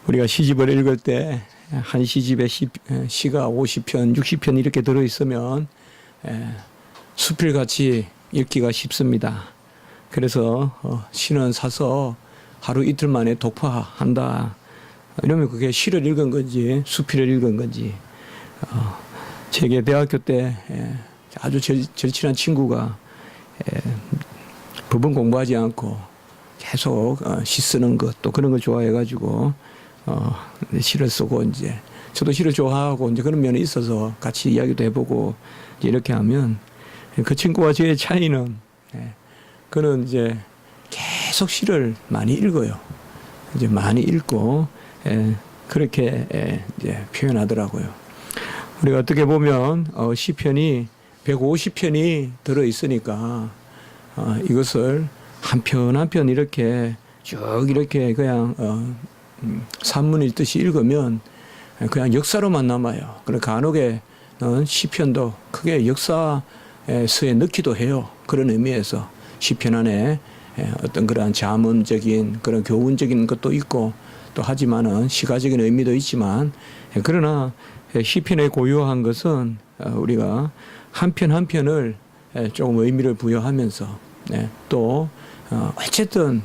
우리가 시집을 읽을 때 한 시집에 시가 50편, 60편 이렇게 들어있으면 수필같이 읽기가 쉽습니다. 그래서 시는 사서 하루 이틀 만에 독파한다. 이러면 그게 시를 읽은 건지 수필을 읽은 건지. 제게 대학교 때 아주 절친한 친구가 법은 공부하지 않고 계속 시 쓰는 것 또 그런 걸 좋아해가지고 시를 쓰고 이제 저도 시를 좋아하고 이제 그런 면이 있어서 같이 이야기도 해보고 이렇게 하면 그 친구와 저의 차이는 그는 이제 계속 시를 많이 읽어요. 이제 많이 읽고 그렇게 이제 표현하더라고요. 우리가 어떻게 보면 시편이 150편이 들어 있으니까 이것을 한 편 한 편 이렇게 쭉 이렇게 그냥 산문 읽듯이 읽으면 그냥 역사로만 남아요. 그리고 간혹에는 시편도 크게 역사서에 넣기도 해요. 그런 의미에서 시편 안에 어떤 그러한 자문적인 그런 교훈적인 것도 있고 또 하지만은 시가적인 의미도 있지만 그러나 시편의 고유한 것은 우리가 한 편 한 편을 조금 의미를 부여하면서 또 어쨌든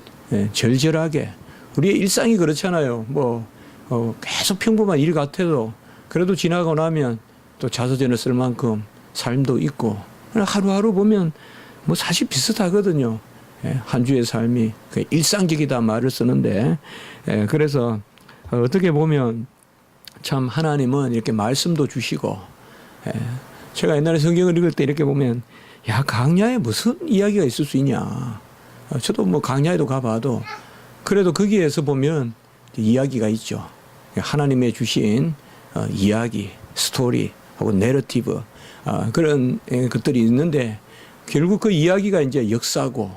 절절하게 우리의 일상이 그렇잖아요. 계속 평범한 일 같아도 그래도 지나고 나면 또 자서전을 쓸 만큼 삶도 있고 하루하루 보면 사실 비슷하거든요. 한 주의 삶이 일상적이다 말을 쓰는데 그래서 어떻게 보면 참 하나님은 이렇게 말씀도 주시고 제가 옛날에 성경을 읽을 때 이렇게 보면 야 강야에 무슨 이야기가 있을 수 있냐. 저도 강야에도 가봐도 그래도 거기에서 보면 이야기가 있죠. 하나님의 주신 이야기, 스토리 혹은 내러티브 그런 것들이 있는데 결국 그 이야기가 이제 역사고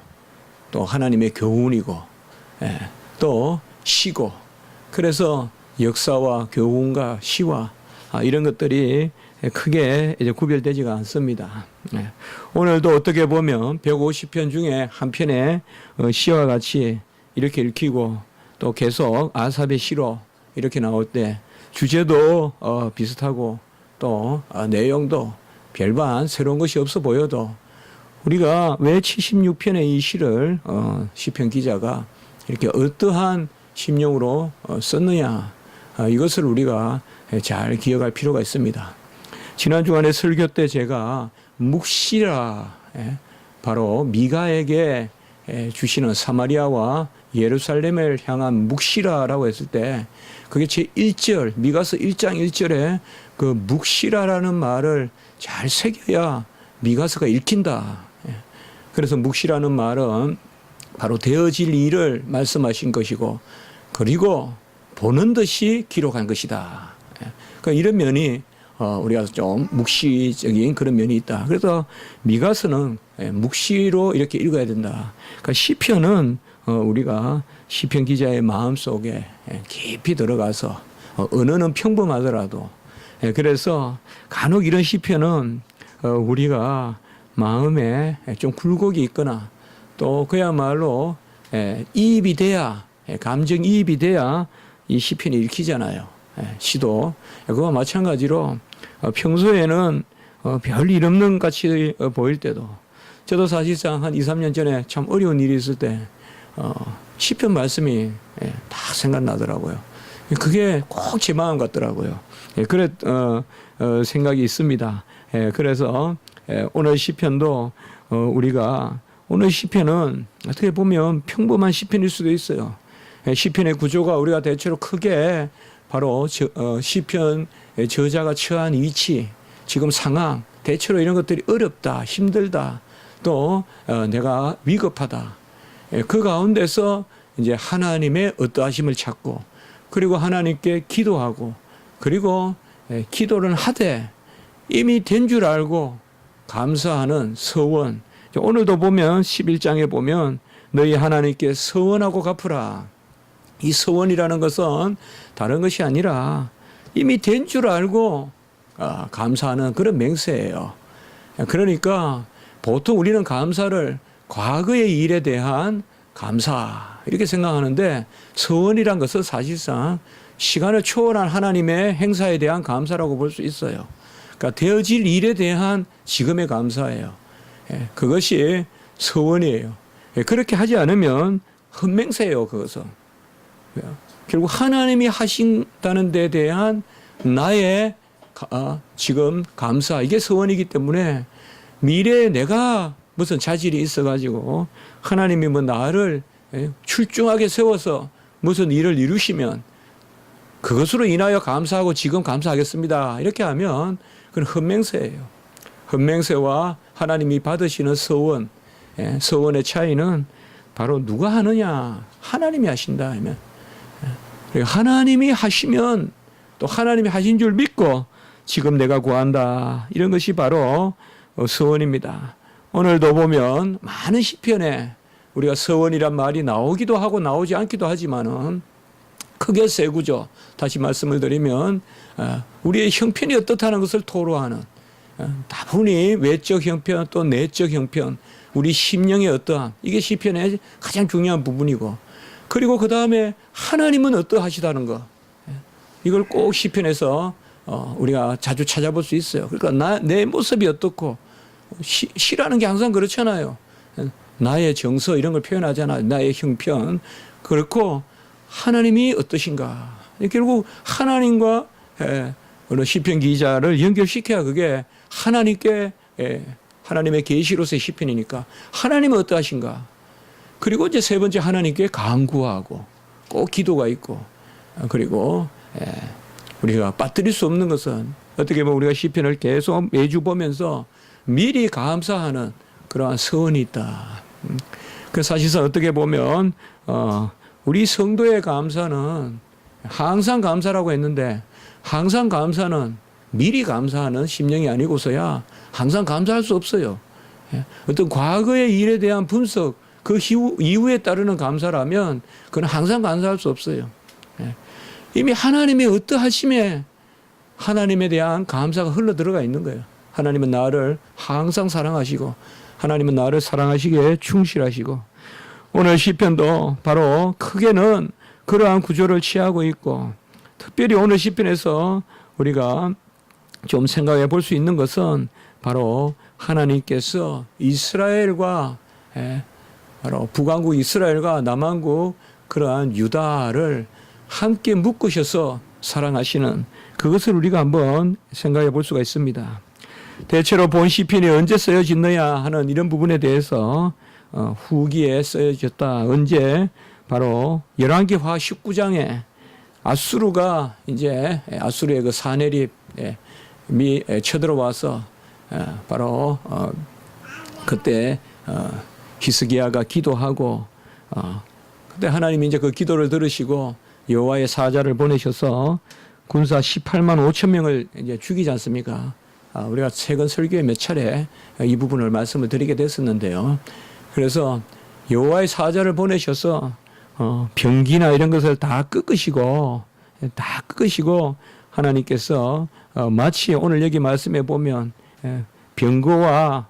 또 하나님의 교훈이고 또 시고 그래서 역사와 교훈과 시와 이런 것들이 크게 이제 구별되지가 않습니다. 오늘도 어떻게 보면 150편 중에 한 편의 시와 같이 이렇게 읽히고 또 계속 아삽의 시로 이렇게 나올 때 주제도 비슷하고 또 내용도 별반 새로운 것이 없어 보여도 우리가 왜 76편의 이 시를 시편 기자가 이렇게 어떠한 심령으로 썼느냐 이것을 우리가 잘 기억할 필요가 있습니다. 지난 주간에 설교 때 제가 묵시라 바로 미가에게 주시는 사마리아와 예루살렘을 향한 묵시라라고 했을 때 그게 제1절 미가서 1장 1절에 그 묵시라라는 말을 잘 새겨야 미가서가 읽힌다. 그래서 묵시라는 말은 바로 되어질 일을 말씀하신 것이고 그리고 보는 듯이 기록한 것이다. 그러니까 이런 면이 우리가 좀 묵시적인 그런 면이 있다. 그래서 미가서는 묵시로 이렇게 읽어야 된다. 그러니까 시편은 우리가 시편 기자의 마음속에 깊이 들어가서 언어는 평범하더라도 그래서 간혹 이런 시편은 우리가 마음에 좀 굴곡이 있거나 또 그야말로 이입이 돼야 감정이입이 돼야 이 시편이 읽히잖아요. 시도 그와 마찬가지로 평소에는 별일 없는 같이 보일 때도 저도 사실상 한 2, 3년 전에 참 어려운 일이 있을 때 시편 말씀이 다 생각나더라고요. 그게 꼭 제 마음 같더라고요. 그래 생각이 있습니다. 그래서 오늘 시편도 우리가 오늘 시편은 어떻게 보면 평범한 시편일 수도 있어요. 시편의 구조가 우리가 대체로 크게 바로 시편 저자가 처한 위치, 지금 상황, 대체로 이런 것들이 어렵다, 힘들다, 또 내가 위급하다. 그 가운데서 이제 하나님의 어떠하심을 찾고 그리고 하나님께 기도하고 그리고 기도를 하되 이미 된 줄 알고 감사하는 서원. 오늘도 보면 11장에 보면 너희 하나님께 서원하고 갚으라. 이 서원이라는 것은 다른 것이 아니라 이미 된 줄 알고 감사하는 그런 맹세예요. 그러니까 보통 우리는 감사를 과거의 일에 대한 감사 이렇게 생각하는데 서원이란 것은 사실상 시간을 초월한 하나님의 행사에 대한 감사라고 볼 수 있어요. 그러니까 되어질 일에 대한 지금의 감사예요. 그것이 서원이에요. 그렇게 하지 않으면 헛맹세예요. 그것은. 결국 하나님이 하신다는 데 대한 나의 지금 감사, 이게 서원이기 때문에 미래에 내가 무슨 자질이 있어가지고 하나님이 뭐 나를 출중하게 세워서 무슨 일을 이루시면 그것으로 인하여 감사하고 지금 감사하겠습니다. 이렇게 하면 그건 헛맹세예요. 헛맹세와 하나님이 받으시는 서원, 서원의 차이는 바로 누가 하느냐? 하나님이 하신다 하면. 하나님이 하시면 또 하나님이 하신 줄 믿고 지금 내가 구한다. 이런 것이 바로 서원입니다. 오늘도 보면 많은 시편에 우리가 서원이란 말이 나오기도 하고 나오지 않기도 하지만은 크게 세 구조, 다시 말씀을 드리면 우리의 형편이 어떻다는 것을 토로하는, 다분히 외적 형편 또 내적 형편, 우리 심령의 어떠함, 이게 시편의 가장 중요한 부분이고, 그리고 그 다음에 하나님은 어떠하시다는 것, 이걸 꼭 시편에서 우리가 자주 찾아볼 수 있어요. 그러니까 내 모습이 어떻고, 시라는 게 항상 그렇잖아요. 나의 정서 이런 걸 표현하잖아요. 나의 형편. 그렇고 하나님이 어떠신가. 결국 하나님과 어느 시편 기자를 연결시켜야 그게 하나님께 하나님의 계시로서의 시편이니까 하나님은 어떠하신가. 그리고 이제 세 번째 하나님께 간구하고 꼭 기도가 있고, 그리고 우리가 빠뜨릴 수 없는 것은 어떻게 보면 우리가 시편을 계속 매주 보면서 미리 감사하는 그러한 서원이 있다. 그 사실상 어떻게 보면 우리 성도의 감사는 항상 감사라고 했는데, 항상 감사는 미리 감사하는 심령이 아니고서야 항상 감사할 수 없어요. 어떤 과거의 일에 대한 분석, 그 이후에 따르는 감사라면 그건 항상 감사할 수 없어요. 이미 하나님의 어떠하심에 하나님에 대한 감사가 흘러 들어가 있는 거예요. 하나님은 나를 항상 사랑하시고 하나님은 나를 사랑하시기에 충실하시고, 오늘 시편도 바로 크게는 그러한 구조를 취하고 있고, 특별히 오늘 시편에서 우리가 좀 생각해 볼 수 있는 것은 바로 하나님께서 이스라엘과 바로 북왕국 이스라엘과 남왕국 그러한 유다를 함께 묶으셔서 사랑하시는 그것을 우리가 한번 생각해 볼 수가 있습니다. 대체로 본 시편이 언제 쓰여졌느냐 하는 이런 부분에 대해서 후기에 쓰여졌다. 언제? 바로 열왕기하 19장에 아수르가 이제 아수르의 그 사내립 쳐들어와서 바로 그때 히스기야가 기도하고 그때 하나님이 이제 그 기도를 들으시고 여호와의 사자를 보내셔서 군사 18만 5천 명을 이제 죽이지 않습니까? 우리가 최근 설교에 몇 차례 이 부분을 말씀을 드리게 됐었는데요. 그래서 여호와의 사자를 보내셔서 병기나 이런 것을 다 꺾으시고 하나님께서 마치 오늘 여기 말씀해 보면 병거와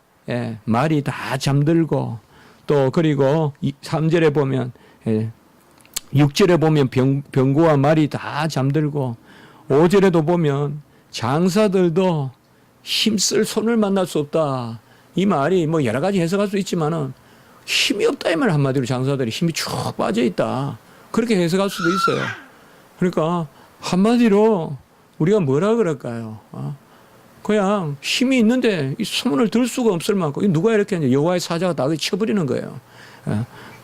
말이 다 잠들고, 또 그리고 3절에 보면 6절에 보면 병거와 말이 다 잠들고, 5절에도 보면 장사들도 힘쓸 손을 만날 수 없다. 이 말이 뭐 여러 가지 해석할 수 있지만은 힘이 없다 이 말, 한마디로 장사들이 힘이 쭉 빠져 있다. 그렇게 해석할 수도 있어요. 그러니까 한마디로 우리가 뭐라 그럴까요? 그냥 힘이 있는데 이 소문을 들 수가 없을 만큼, 누가 이렇게 하냐, 여호와의 사자가 다 쳐버리는 거예요.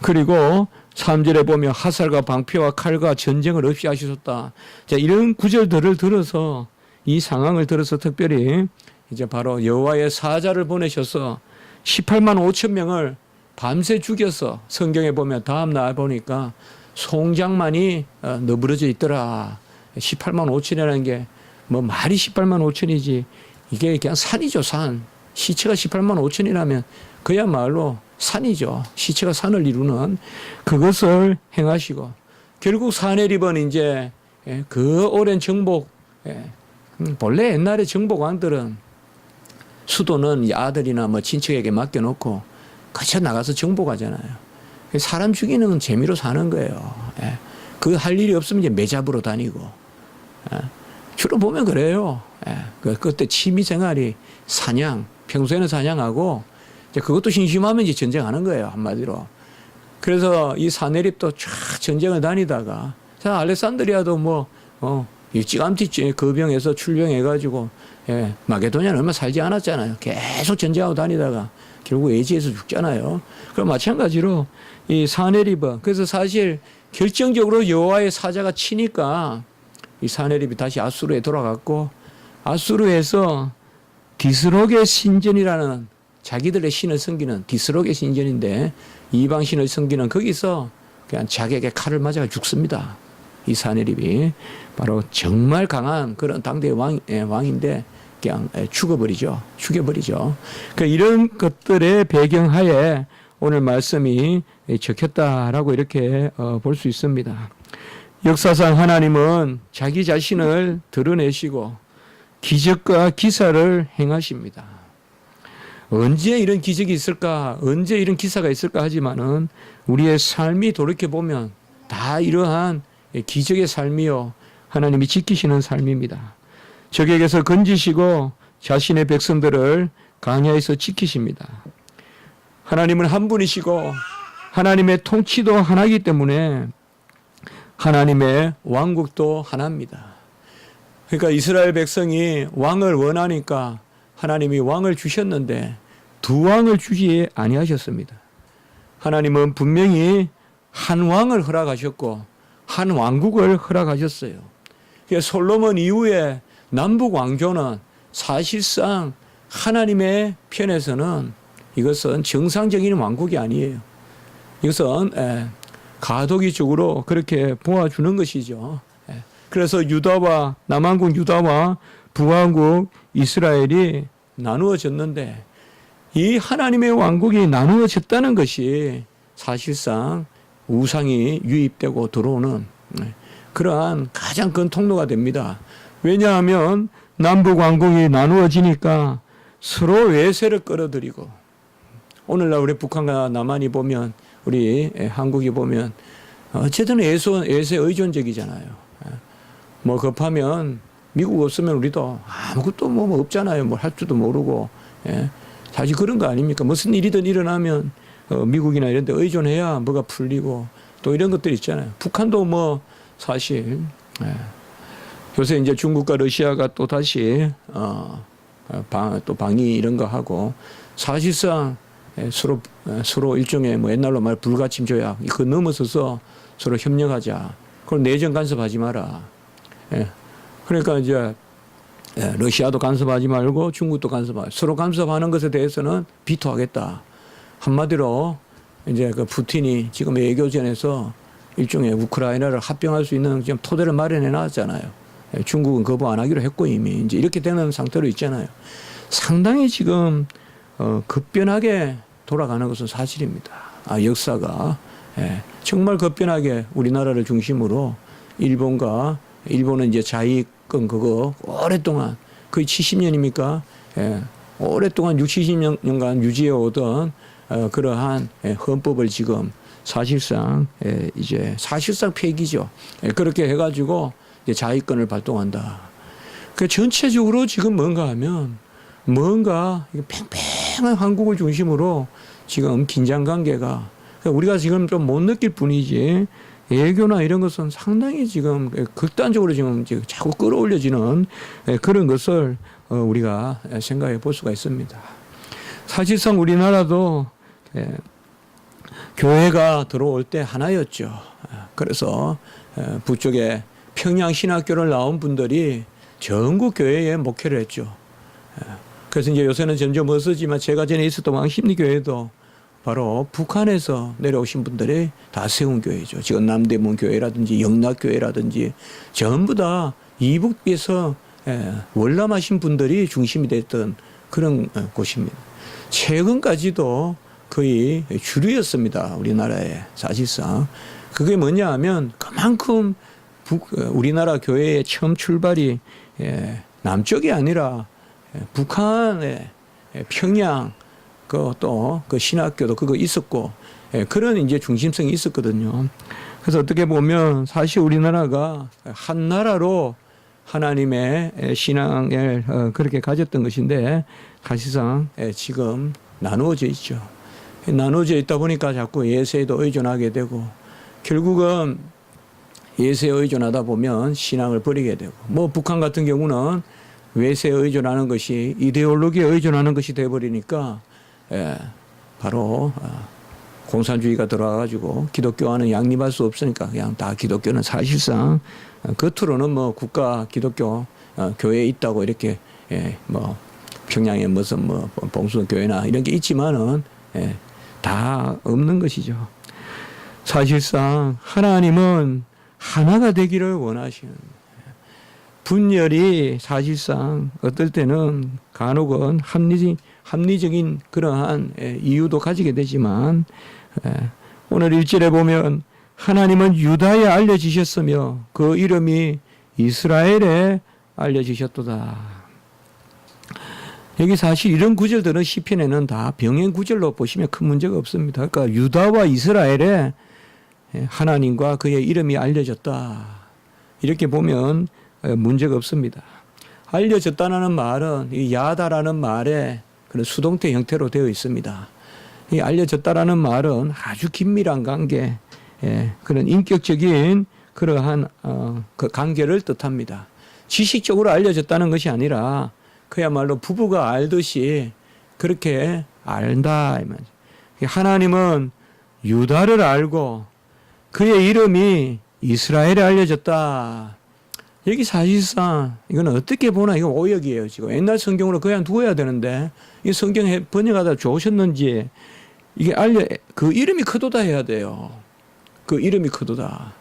그리고 3절에 보면 화살과 방패와 칼과 전쟁을 없이 하시셨다. 자, 이런 구절들을 들어서, 이 상황을 들어서 특별히 이제 바로 여호와의 사자를 보내셔서 18만 5천 명을 밤새 죽여서, 성경에 보면 다음 날 보니까 송장만이 너부러져 있더라. 18만 5천이라는 게 뭐 말이 18만 5천이지, 이게 그냥 산이죠, 산. 시체가 18만 5천이라면 그야말로 산이죠. 시체가 산을 이루는 그것을 행하시고, 결국 사내립은 이제 그 오랜 정복, 본래 옛날에 정복왕들은 수도는 아들이나 뭐 친척에게 맡겨놓고 거쳐 나가서 정복하잖아요. 사람 죽이는 재미로 사는 거예요. 그 할 일이 없으면 이제 매잡으로 다니고. 주로 보면 그래요. 그때 취미 생활이 사냥, 평소에는 사냥하고 이제 그것도 심심하면 이제 전쟁하는 거예요, 한마디로. 그래서 이 사내립도 쫙 전쟁을 다니다가 알렉산드리아도 뭐 일찌감치 거병해서 출병해가지고 마게도냐는 얼마 살지 않았잖아요. 계속 전쟁하고 다니다가 결국 에지에서 죽잖아요. 그럼 마찬가지로 이 사내립은 그래서 사실 결정적으로 여호와의 사자가 치니까 이 사내립이 다시 아수르에 돌아갔고 아수르에서 디스록의 신전이라는 자기들의 신을 섬기는 디스록의 신전인데 이방 신을 섬기는 거기서 그냥 자기에게 칼을 맞아 죽습니다. 이 사내립이 바로 정말 강한 그런 당대의 왕인데 그냥 죽여버리죠. 그러니까 이런 것들의 배경하에 오늘 말씀이 적혔다라고 이렇게 볼 수 있습니다. 역사상 하나님은 자기 자신을 드러내시고 기적과 기사를 행하십니다. 언제 이런 기적이 있을까, 언제 이런 기사가 있을까 하지만은 우리의 삶이 돌이켜보면 다 이러한 기적의 삶이요 하나님이 지키시는 삶입니다. 적에게서 건지시고 자신의 백성들을 광야에서 지키십니다. 하나님은 한 분이시고 하나님의 통치도 하나이기 때문에 하나님의 왕국도 하나입니다. 그러니까 이스라엘 백성이 왕을 원하니까 하나님이 왕을 주셨는데 두 왕을 주지 아니하셨습니다. 하나님은 분명히 한 왕을 허락하셨고 한 왕국을 허락하셨어요. 그래서 솔로몬 이후에 남북 왕조는 사실상 하나님의 편에서는 이것은 정상적인 왕국이 아니에요. 이것은 가도기적으로 그렇게 보아주는 것이죠. 그래서 유다와 남한국 유다와 북한국 이스라엘이 나누어졌는데 이 하나님의 왕국이 나누어졌다는 것이 사실상 우상이 유입되고 들어오는 그러한 가장 큰 통로가 됩니다. 왜냐하면 남북 왕국이 나누어지니까 서로 외세를 끌어들이고 오늘날 우리 북한과 남한이 보면 우리 한국이 보면 어쨌든 외세 의존적이잖아요. 뭐 급하면 미국 없으면 우리도 아무것도 뭐 없잖아요. 뭘 할 줄도 모르고. 사실 그런 거 아닙니까? 무슨 일이든 일어나면 미국이나 이런 데 의존해야 뭐가 풀리고 또 이런 것들이 있잖아요. 북한도 뭐 사실 요새 이제 중국과 러시아가 또 다시 또 방위 이런 거 하고 사실상 서로 일종의 뭐 옛날로 말 불가침 조약 그거 넘어서서 서로 협력하자. 그럼 내정 간섭하지 마라. 그러니까 이제 러시아도 간섭하지 말고 중국도 간섭하고 서로 간섭하는 것에 대해서는 비토하겠다. 한마디로 이제 그 푸틴이 지금 외교전에서 일종의 우크라이나를 합병할 수 있는 지금 토대를 마련해 놨잖아요. 중국은 거부 안 하기로 했고 이미 이제 이렇게 되는 상태로 있잖아요. 상당히 지금 급변하게 돌아가는 것은 사실입니다. 역사가 정말 급변하게 우리나라를 중심으로 일본은 이제 자위권 그거 오랫동안 거의 70년입니까? 오랫동안 60, 70년간 유지해 오던 그러한 헌법을 지금 사실상 폐기죠. 그렇게 해가지고 이제 자위권을 발동한다. 그 전체적으로 지금 뭔가 하면 팽팽한 한국을 중심으로 지금 긴장 관계가 우리가 지금 좀 못 느낄 뿐이지 외교나 이런 것은 상당히 지금 극단적으로 지금 자꾸 끌어올려지는 그런 것을 우리가 생각해 볼 수가 있습니다. 사실상 우리나라도 교회가 들어올 때 하나였죠. 그래서 북쪽에 평양신학교를 나온 분들이 전국 교회에 목회를 했죠. 그래서 이제 요새는 점점 없어지만 제가 전에 있었던 왕십리교회도 바로 북한에서 내려오신 분들이 다 세운 교회죠. 지금 남대문 교회라든지 영락교회라든지 전부 다 이북에서 월남하신 분들이 중심이 됐던 그런 곳입니다. 최근까지도 거의 주류였습니다. 우리나라에 사실상. 그게 뭐냐 하면 그만큼 우리나라 교회의 처음 출발이 남쪽이 아니라 북한의 평양 그 신학교도 그거 있었고 그런 이제 중심성이 있었거든요. 그래서 어떻게 보면 사실 우리나라가 한 나라로 하나님의 신앙을 그렇게 가졌던 것인데 사실상 지금 나누어져 있죠. 나누어져 있다 보니까 자꾸 예세에도 의존하게 되고 결국은 예세에 의존하다 보면 신앙을 버리게 되고 뭐 북한 같은 경우는 외세에 의존하는 것이 이데올로기에 의존하는 것이 되어버리니까 바로 공산주의가 들어와가지고 기독교와는 양립할 수 없으니까 그냥 다 기독교는 사실상 겉으로는 뭐 국가 기독교 교회에 있다고 이렇게 뭐 평양에 무슨 뭐 봉수교회나 이런 게 있지만은 다 없는 것이죠. 사실상 하나님은 하나가 되기를 원하시는 분열이 사실상 어떨 때는 간혹은 합리적인 그러한 이유도 가지게 되지만 오늘 1절에 보면 하나님은 유다에 알려지셨으며 그 이름이 이스라엘에 알려지셨도다. 여기 사실 이런 구절들은 시편에는 다 병행 구절로 보시면 큰 문제가 없습니다. 그러니까 유다와 이스라엘에 하나님과 그의 이름이 알려졌다. 이렇게 보면 문제가 없습니다. 알려졌다는 말은 이 야다라는 말에 그런 수동태 형태로 되어 있습니다. 이 알려졌다라는 말은 아주 긴밀한 관계, 그런 인격적인 그러한 그 관계를 뜻합니다. 지식적으로 알려졌다는 것이 아니라 그야말로 부부가 알듯이 그렇게 안다. 하나님은 유다를 알고 그의 이름이 이스라엘에 알려졌다. 여기 사실상 이거는 어떻게 보나 이거 오역이에요. 지금 옛날 성경으로 그냥 두어야 되는데 이 성경 번역하다 좋으셨는지 이게 그 이름이 크도다 해야 돼요. 그 이름이 크도다.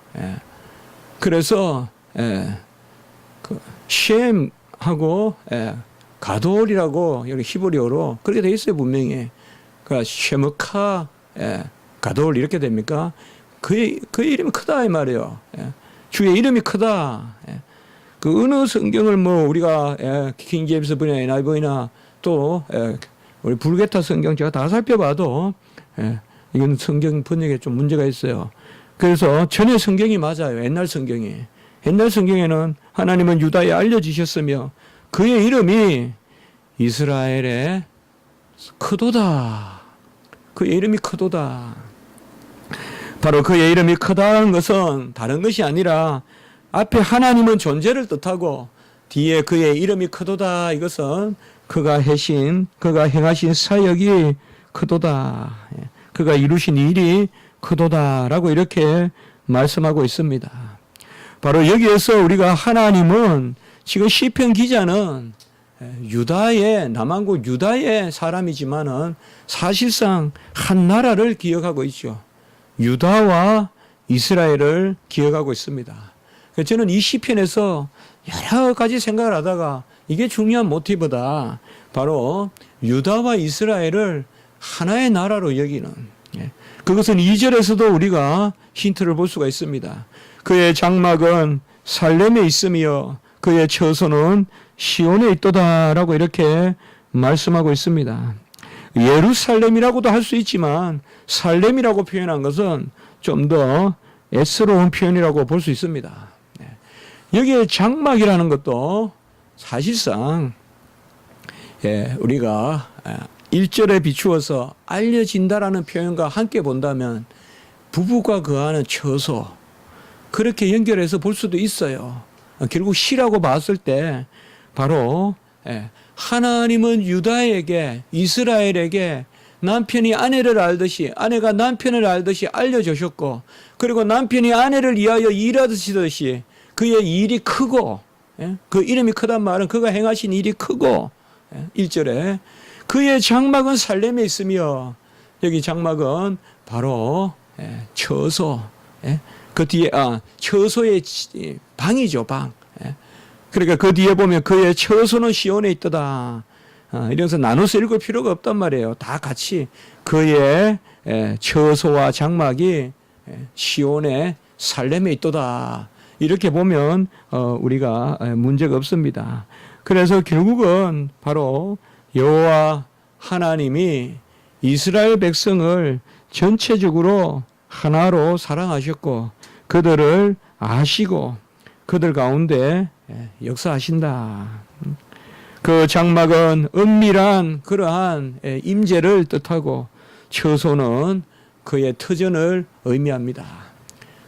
그래서 그 셴하고 가돌이라고 여기 히브리어로 그렇게 돼 있어요 분명히. 그러니까 쉐머카 가돌 이렇게 됩니까? 그의 이름이 크다 이 말이에요. 주의 이름이 크다. 그 어느 성경을 뭐 우리가 킹제임스 번역 NIV나 또 우리 불게타 성경 제가 다 살펴봐도 이건 성경 번역에 좀 문제가 있어요. 그래서 전혀 성경이 맞아요. 옛날 성경이. 옛날 성경에는 하나님은 유다에 알려지셨으며 그의 이름이 이스라엘의 크도다. 그의 이름이 크도다. 바로 그의 이름이 크다는 것은 다른 것이 아니라 앞에 하나님은 존재를 뜻하고 뒤에 그의 이름이 크도다. 이것은 그가 행하신 사역이 크도다. 그가 이루신 일이 크도다라고 이렇게 말씀하고 있습니다. 바로 여기에서 우리가 하나님은 지금 시편 기자는 유다의 남한국 유다의 사람이지만은 사실상 한 나라를 기억하고 있죠. 유다와 이스라엘을 기억하고 있습니다. 저는 이 시편에서 여러 가지 생각을 하다가 이게 중요한 모티브다. 바로 유다와 이스라엘을 하나의 나라로 여기는 그것은 2절에서도 우리가 힌트를 볼 수가 있습니다. 그의 장막은 살렘에 있으며 그의 처소는 시온에 있도다라고 이렇게 말씀하고 있습니다. 예루살렘이라고도 할 수 있지만 살렘이라고 표현한 것은 좀 더 애스러운 표현이라고 볼 수 있습니다. 여기에 장막이라는 것도 사실상 우리가 1절에 비추어서 알려진다라는 표현과 함께 본다면 부부가 거하는 처소 그렇게 연결해서 볼 수도 있어요. 결국 시라고 봤을 때 바로 하나님은 유다에게 이스라엘에게 남편이 아내를 알듯이 아내가 남편을 알듯이 알려주셨고 그리고 남편이 아내를 위하여 일하듯이 그의 일이 크고 그 이름이 크단 말은 그가 행하신 일이 크고 1절에 그의 장막은 살렘에 있으며 여기 장막은 바로 처소 그 뒤에 처소의 방이죠 방. 그러니까 그 뒤에 보면 그의 처소는 시온에 있도다. 이래서 나눠서 읽을 필요가 없단 말이에요. 다 같이 그의 처소와 장막이 시온의 살렘에 있도다. 이렇게 보면 우리가 문제가 없습니다. 그래서 결국은 바로 여호와 하나님이 이스라엘 백성을 전체적으로 하나로 사랑하셨고 그들을 아시고 그들 가운데 역사하신다. 그 장막은 은밀한 그러한 임재를 뜻하고 처소는 그의 터전을 의미합니다.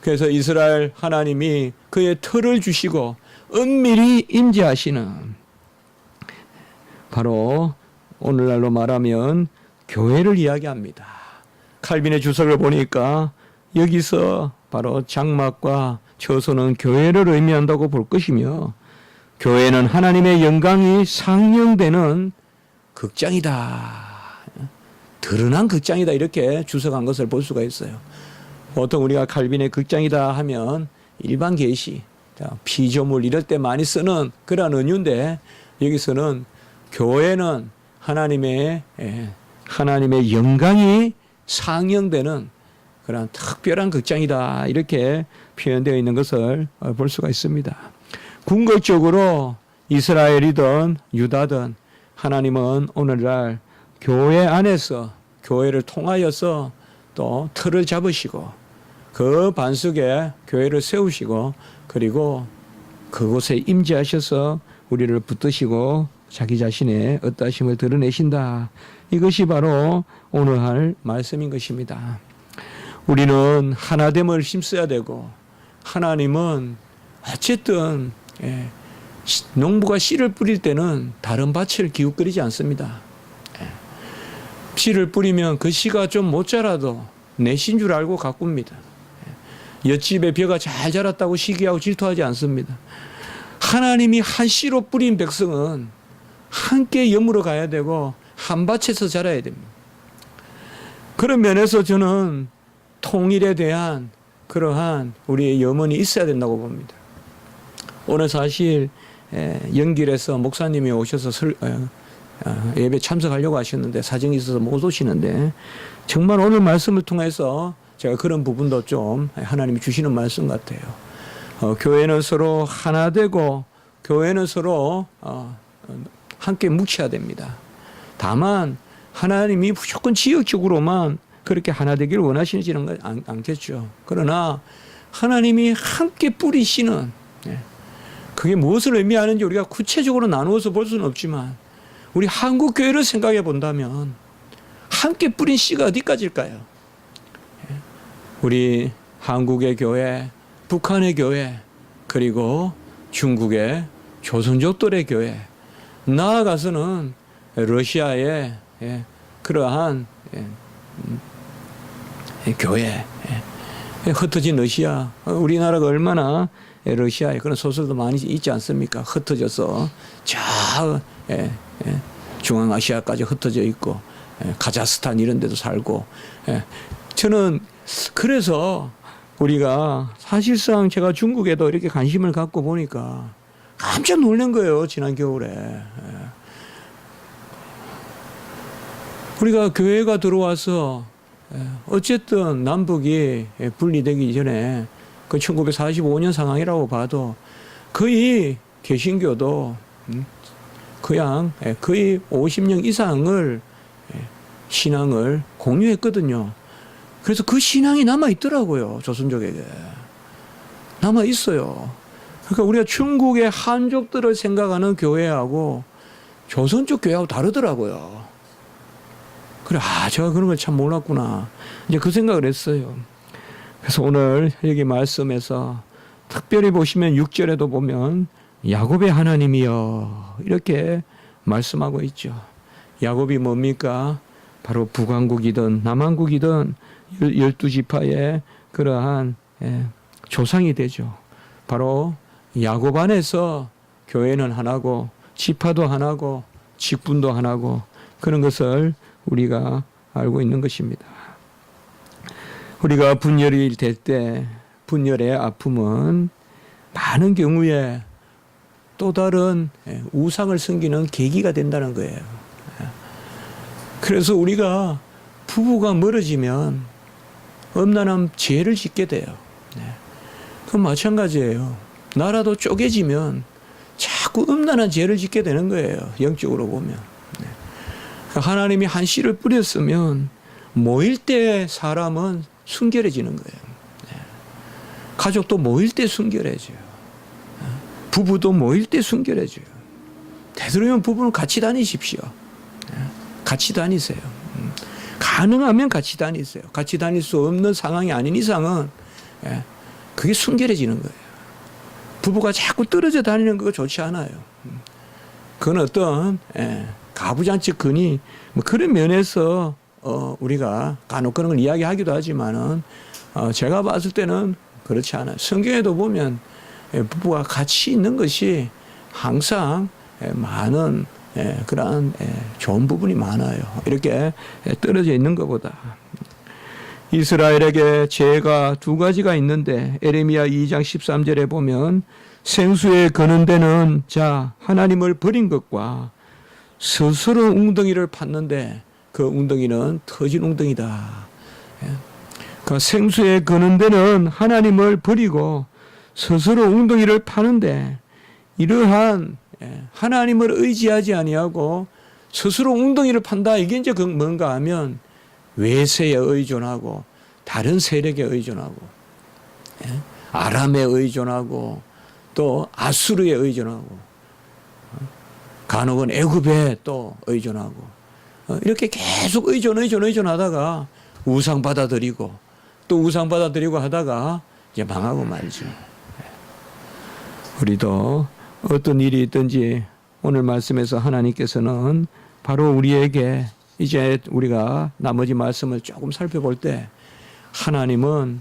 그래서 이스라엘 하나님이 그의 터를 주시고 은밀히 임재하시는, 바로 오늘날로 말하면 교회를 이야기합니다. 칼빈의 주석을 보니까 여기서 바로 장막과 처소는 교회를 의미한다고 볼 것이며, 교회는 하나님의 영광이 상영되는 극장이다, 드러난 극장이다, 이렇게 주석한 것을 볼 수가 있어요. 보통 우리가 칼빈의 극장이다 하면 일반 계시, 피조물 이럴 때 많이 쓰는 그런 은유인데, 여기서는 교회는 하나님의 영광이 상영되는 그런 특별한 극장이다, 이렇게 표현되어 있는 것을 볼 수가 있습니다. 궁극적으로 이스라엘이든 유다든 하나님은 오늘날 교회 안에서, 교회를 통하여서 또 틀을 잡으시고 그 반석에 교회를 세우시고, 그리고 그곳에 임재하셔서 우리를 붙드시고 자기 자신의 어떠하심을 드러내신다. 이것이 바로 오늘 할 말씀인 것입니다. 우리는 하나됨을 힘써야 되고, 하나님은 어쨌든 농부가 씨를 뿌릴 때는 다른 밭을 기웃거리지 않습니다. 씨를 뿌리면 그 씨가 좀 못 자라도 내 씨인 줄 알고 가꿉니다. 옆집에 벼가 잘 자랐다고 시기하고 질투하지 않습니다. 하나님이 한 씨로 뿌린 백성은 함께 여물어 가야 되고 한 밭에서 자라야 됩니다. 그런 면에서 저는 통일에 대한 그러한 우리의 염원이 있어야 된다고 봅니다. 오늘 사실 연길에서 목사님이 오셔서 예배 참석하려고 하셨는데 사정이 있어서 못 오시는데, 정말 오늘 말씀을 통해서 제가 그런 부분도 좀 하나님이 주시는 말씀 같아요. 교회는 서로 하나 되고 교회는 서로 함께 뭉쳐야 됩니다. 다만 하나님이 무조건 지역적으로만 그렇게 하나 되기를 원하시지는 않겠죠. 그러나 하나님이 함께 뿌리시는, 그게 무엇을 의미하는지 우리가 구체적으로 나누어서 볼 수는 없지만 우리 한국 교회를 생각해 본다면 함께 뿌린 씨가 어디까지일까요? 우리 한국의 교회, 북한의 교회, 그리고 중국의 조선족들의 교회, 나아가서는 러시아의 그러한 교회, 흩어진 러시아, 우리나라가 얼마나 러시아에 그런 소설도 많이 있지 않습니까? 흩어져서 저 중앙아시아까지 흩어져 있고 카자흐스탄 이런 데도 살고, 저는 그래서 우리가 사실상 제가 중국에도 이렇게 관심을 갖고 보니까 깜짝 놀란 거예요. 지난 겨울에 우리가 교회가 들어와서 어쨌든 남북이 분리되기 전에 그 1945년 상황이라고 봐도 거의 개신교도 그냥 거의 50년 이상을 신앙을 공유했거든요. 그래서 그 신앙이 남아있더라고요. 조선족에게. 남아있어요. 그러니까 우리가 중국의 한족들을 생각하는 교회하고 조선족 교회하고 다르더라고요. 그래, 제가 그런 걸 참 몰랐구나. 이제 그 생각을 했어요. 그래서 오늘 여기 말씀에서 특별히 보시면 6절에도 보면 야곱의 하나님이여 이렇게 말씀하고 있죠. 야곱이 뭡니까? 바로 북왕국이든 남왕국이든 12지파의 그러한 조상이 되죠. 바로 야곱 안에서 교회는 하나고 지파도 하나고 직분도 하나고 그런 것을 우리가 알고 있는 것입니다. 우리가 분열이 될 때 분열의 아픔은 많은 경우에 또 다른 우상을 섬기는 계기가 된다는 거예요. 그래서 우리가 부부가 멀어지면 엄난한 죄를 짓게 돼요. 그건 마찬가지예요. 나라도 쪼개지면 자꾸 엄난한 죄를 짓게 되는 거예요. 영적으로 보면. 하나님이 한 씨를 뿌렸으면 모일 때 사람은 순결해지는 거예요. 가족도 모일 때 순결해져요. 부부도 모일 때 순결해져요. 되도록이면 부부는 같이 다니십시오. 같이 다니세요. 가능하면 같이 다니세요. 같이 다닐 수 없는 상황이 아닌 이상은 그게 순결해지는 거예요. 부부가 자꾸 떨어져 다니는 거 좋지 않아요. 그건 어떤 가부장적근이 뭐 그런 면에서 우리가 간혹 그런 걸 이야기하기도 하지만은 제가 봤을 때는 그렇지 않아요. 성경에도 보면 부부가 같이 있는 것이 항상 많은 그러한 좋은 부분이 많아요. 이렇게 떨어져 있는 것보다. 이스라엘에게 죄가 두 가지가 있는데 에레미야 2장 13절에 보면 생수에 거는 데는 자 하나님을 버린 것과 스스로 웅덩이를 팠는데 그 웅덩이는 터진 웅덩이다. 그 생수에 거는 데는 하나님을 버리고 스스로 웅덩이를 파는데 이러한 하나님을 의지하지 아니하고 스스로 웅덩이를 판다. 이게 이제 뭔가 하면 외세에 의존하고 다른 세력에 의존하고 아람에 의존하고 또 아수르에 의존하고 간혹은 애굽에 또 의존하고 이렇게 계속 의존하다가 우상 받아들이고 또 우상 받아들이고 하다가 이제 망하고 말죠. 우리도 어떤 일이 있든지 오늘 말씀에서 하나님께서는 바로 우리에게 이제 우리가 나머지 말씀을 조금 살펴볼 때 하나님은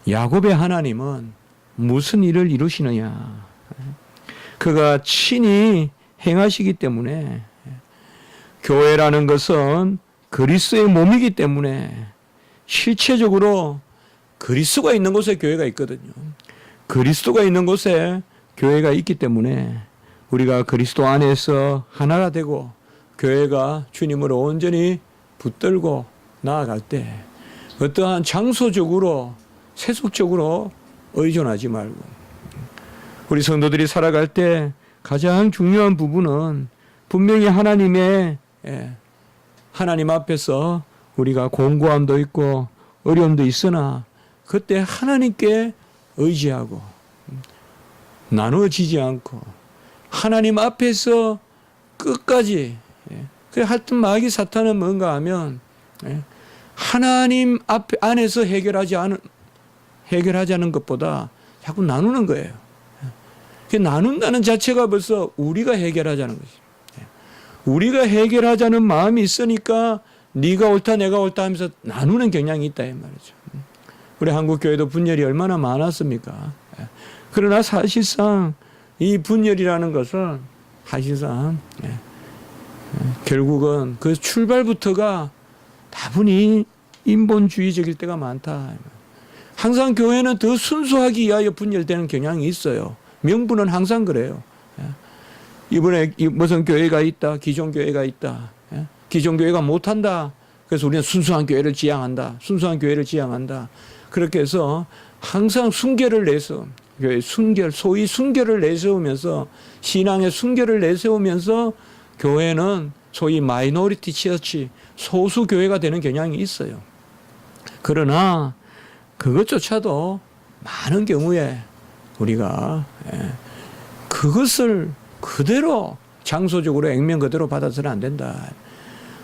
야곱의 하나님은 무슨 일을 이루시느냐. 그가 친히 행하시기 때문에 교회라는 것은 그리스도의 몸이기 때문에 실체적으로 그리스도가 있는 곳에 교회가 있거든요. 그리스도가 있는 곳에 교회가 있기 때문에 우리가 그리스도 안에서 하나가 되고 교회가 주님으로 온전히 붙들고 나아갈 때 어떠한 장소적으로 세속적으로 의존하지 말고 우리 성도들이 살아갈 때 가장 중요한 부분은 분명히 하나님 앞에서 우리가 공고함도 있고 어려움도 있으나 그때 하나님께 의지하고 나누어지지 않고 하나님 앞에서 끝까지 그래 하여튼 마귀 사탄은 뭔가 하면 하나님 안에서 해결하자는 것보다 자꾸 나누는 거예요. 나눈다는 자체가 벌써 우리가 해결하자는 거지. 우리가 해결하자는 마음이 있으니까 네가 옳다 내가 옳다 하면서 나누는 경향이 있다 이 말이죠. 우리 한국 교회도 분열이 얼마나 많았습니까? 그러나 사실상 이 분열이라는 것은 사실상 결국은 그 출발부터가 다분히 인본주의적일 때가 많다. 항상 교회는 더 순수하기 위하여 분열되는 경향이 있어요. 명분은 항상 그래요. 이번에 무슨 교회가 있다, 기존 교회가 있다. 기존 교회가 못한다. 그래서 우리는 순수한 교회를 지향한다. 순수한 교회를 지향한다. 그렇게 해서 항상 순결을 내서 교회 소위 순결을 내세우면서 신앙의 순결을 내세우면서 교회는 소위 마이너리티 처치, 소수 교회가 되는 경향이 있어요. 그러나 그것조차도 많은 경우에 우리가 그것을 그대로 장소적으로 액면 그대로 받아서는 안 된다.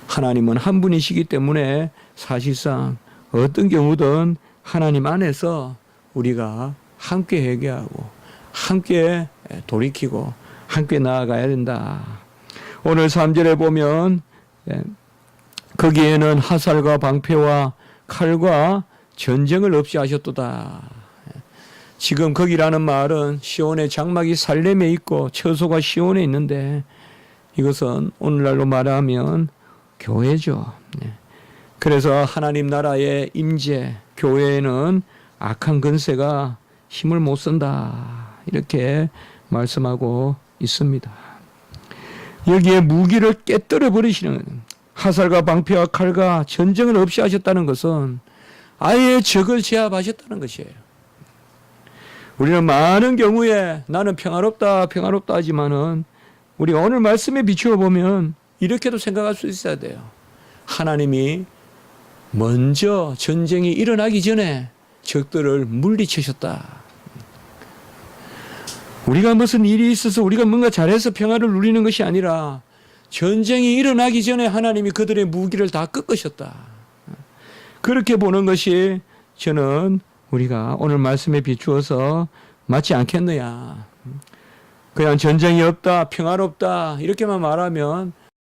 하나님은 한 분이시기 때문에 사실상 어떤 경우든 하나님 안에서 우리가 함께 회개하고 함께 돌이키고 함께 나아가야 된다. 오늘 3절에 보면 거기에는 화살과 방패와 칼과 전쟁을 없이 하셨도다. 지금 거기라는 말은 시온의 장막이 살렘에 있고 처소가 시온에 있는데 이것은 오늘날로 말하면 교회죠. 그래서 하나님 나라의 임재, 교회에는 악한 근세가 힘을 못 쓴다. 이렇게 말씀하고 있습니다. 여기에 무기를 깨뜨려 버리시는 화살과 방패와 칼과 전쟁을 없이 하셨다는 것은 아예 적을 제압하셨다는 것이에요. 우리는 많은 경우에 나는 평화롭다 하지만은 우리 오늘 말씀에 비추어 보면 이렇게도 생각할 수 있어야 돼요. 하나님이 먼저 전쟁이 일어나기 전에 적들을 물리치셨다. 우리가 무슨 일이 있어서 우리가 뭔가 잘해서 평화를 누리는 것이 아니라 전쟁이 일어나기 전에 하나님이 그들의 무기를 다 꺾으셨다. 그렇게 보는 것이 저는 우리가 오늘 말씀에 비추어서 맞지 않겠느냐. 그냥 전쟁이 없다, 평화롭다 이렇게만 말하면